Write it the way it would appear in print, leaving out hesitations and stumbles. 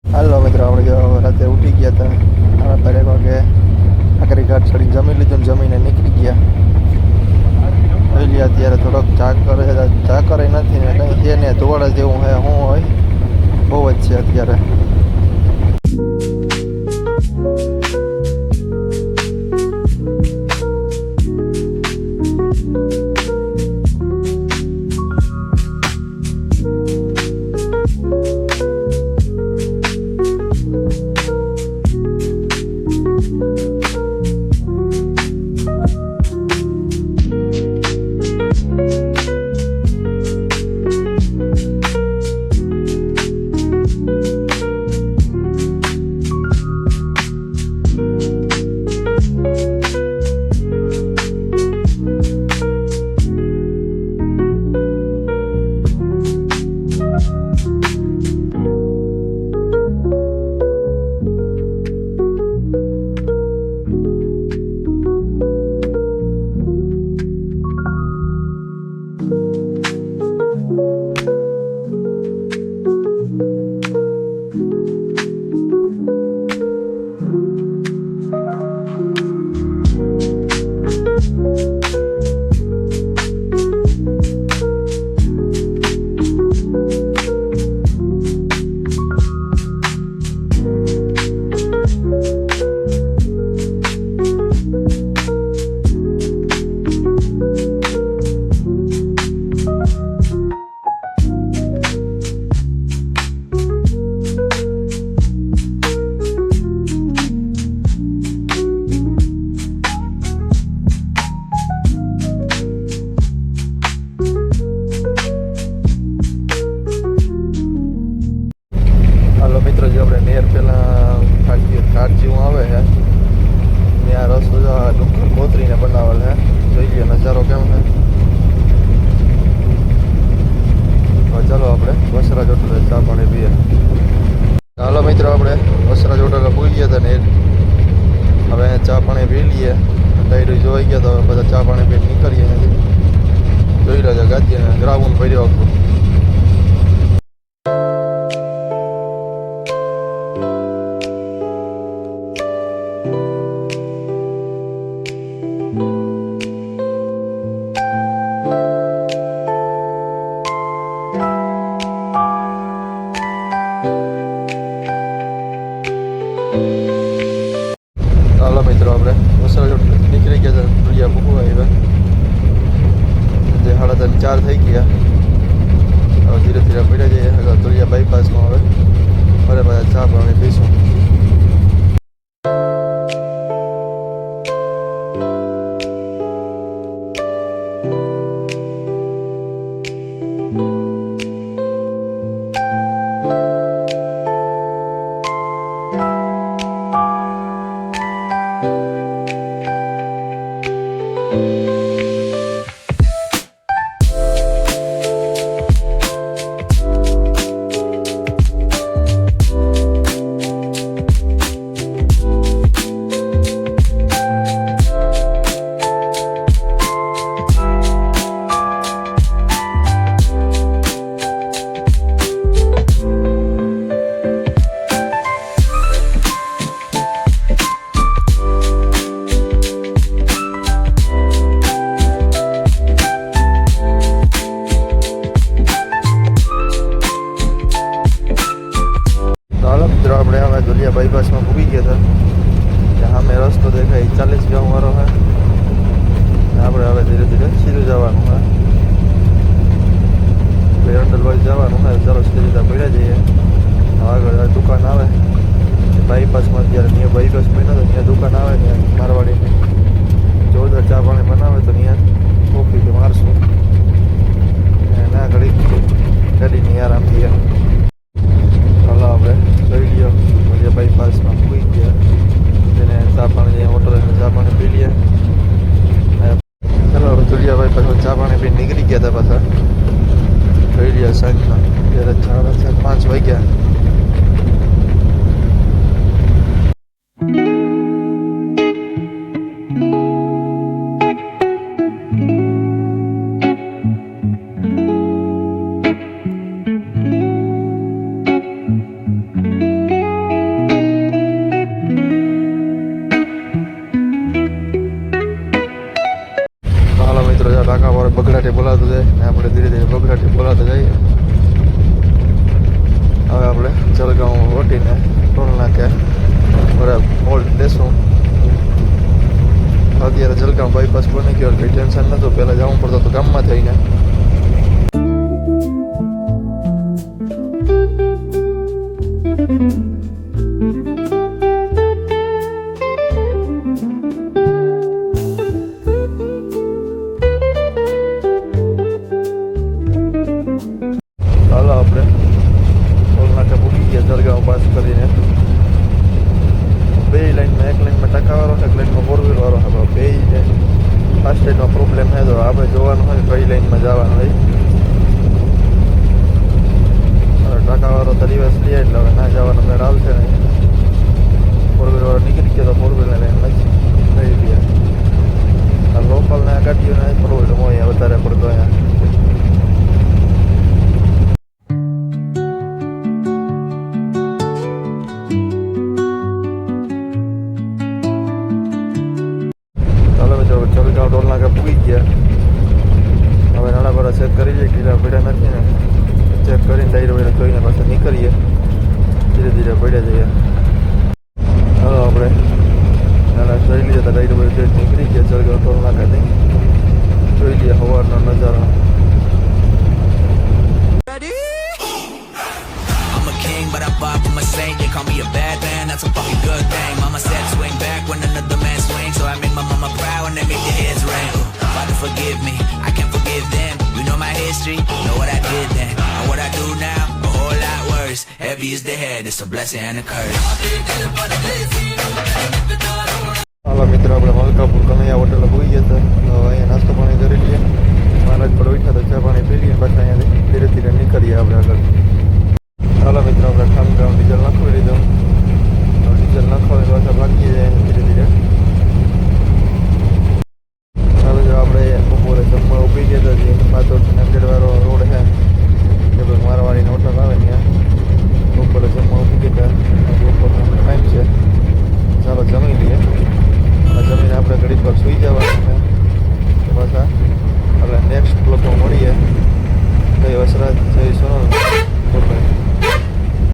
હાલો મિત્રો, આપણે જો રાતે ઉઠી ગયા હતા 3:30 વાગે. આખરી ઘાટ ચડીને જમી લીધું ને જમીને નીકળી ગયા. પહેલી અત્યારે થોડોક ચા કરે નથી ને કંઈ છે ને ધોવાડા જેવું હે શું હોય બહુ જ છે અત્યારે. મિત્રો, જે આપણે નેર પહેલાં ઘાટ જેવું આવે છે ત્યાં રસ્તો ડુંગર કોતરીને બનાવેલ છે. જોઈ લઈએ નજારો કેમ છે. ચાલો આપણે વસરાજ હોટલે ચા પાણી પીએ. હાલો મિત્રો, આપણે વસરાજ હોટલે પૂરી ગયા હતા ને હવે ચા પાણી પી લઈએ. ડાયરી જોઈ ગયા તો બધા ચા પાણી પી નીકળીએ. જોઈ રહ્યા ગાડીએ ગ્રાઉન્ડ ભર્યો આખું. ચાલો મિત્રો, આપણે વસરાજ નીકળી ગયા હતા. તુલિયા મૂકવા આવ્યા જે 3:30 થઈ ગયા. હવે ધીરે ધીરે પડ્યા જઈએ. હવે તુલિયા બાયપાસમાં હવે ફરે પાછા ચા પાણી પીશું. આપણે હવે દુલિયા બાયપાસમાં પૂગી ગયા હતા. ત્યાં અમે રસ્તો દેખાય 40 ગામવાળો છે. આપણે હવે ધીરે ધીરે સીધું જવાનું છે. વેરંડલ બાજુ જવાનું છે. ચાલો સીધા પડ્યા જઈએ. આગળ દુકાન આવે બાયપાસમાં. અત્યારે ત્યાં બાયપાસ બન્યો તો ત્યાં દુકાન આવે ને મારવાડીની જોરદાર ચા પાણી બનાવે તો ત્યાં કોફી કે મારશું ના ઘડી ગાડીની આરામથી. ચાલો આપણે જોઈ લ્યો બાયપાસમાં પૂરી ગયા. તેને ચા પાણી હોટલ ચા પાણી પી લઈએ. ચાલો હવે જોડિયા બાયપાસમાં ચા પાણી પી નીકળી ગયા હતા પાછા. જોઈ લ્યો સાંજના ત્યારે 4:30 વાગ્યા. બોલાવતો જાય ને આપણે ધીરે ધીરે બગડાટી બોલાવતા જઈએ. હવે આપણે જલગાંવ વટીને ટોલ નાકે બરાબર ઓલ્ડ દેશું. અત્યારે જલગાંવ બાયપાસ બની ગયો કંઈ ટેન્શન નહોતું. પહેલાં જવું પડતું હતું ગામમાં થઈને. ચાલો આપણે ટોલ નાકે પૂકી ગયા જલગાંવ પાસ કરીને. બે લાઈનમાં એક લાઈનમાં ટકાવાળો એક લાઈનમાં ફોર વ્હીલ વાળો આપણે બે ફાસ્ટ લાઈનનો પ્રોબ્લેમ છે તો આપણે જોવાનું હોય કઈ લાઈનમાં જવાનું હોય. ટકાવાળો તો દિવસ લે એટલે હવે ના જવાનો મેળ આવશે નહીં. ફોર વ્હીલ વાળો નીકળી ગયો તો ફોર વ્હીલને લઈને લઈ ગયા. આ લોકલને ગાડીઓને પ્રોબ્લેમ હોય વધારે પડતો અહીંયા. જલગાંવ ટોલ નાકે પૂગી ગયા. હવે નાના બરા ચેક કરી લઈએ ઢીલા પડ્યા નથી ને. ચેક કરીને ડાયરો વાયરો જોઈને પાછા નીકળીએ. ધીરે ધીરે પડ્યા જઈએ. હવે આપણે નાના જોઈ લઈએ તો ડાયરો વાયરો જોઈને નીકળી ગયા જલગાંવ ટોલ નાકાથી. જોઈ લઈએ સવારનો નજારો. But I'm far from a saint. They call me a bad man, that's a fucking good thing. Mama said swing back when another man swings, so I made my mama proud when they make their heads ring. Father forgive me, I can't forgive them. You know my history, know what I did then, and what I do now, a whole lot worse. Heavy is the head, it's a blessing and a curse. હાલો મિત્રો, આપણે મલકાપુર કનૈયા હોટલે પૂગી ગયા હતા. તો અહીંયા નાસ્તો પાણી કરી લઈએ. મહારાજ પર ઉઠ્યા તો ચા પાણી પી લઈએ. પાછા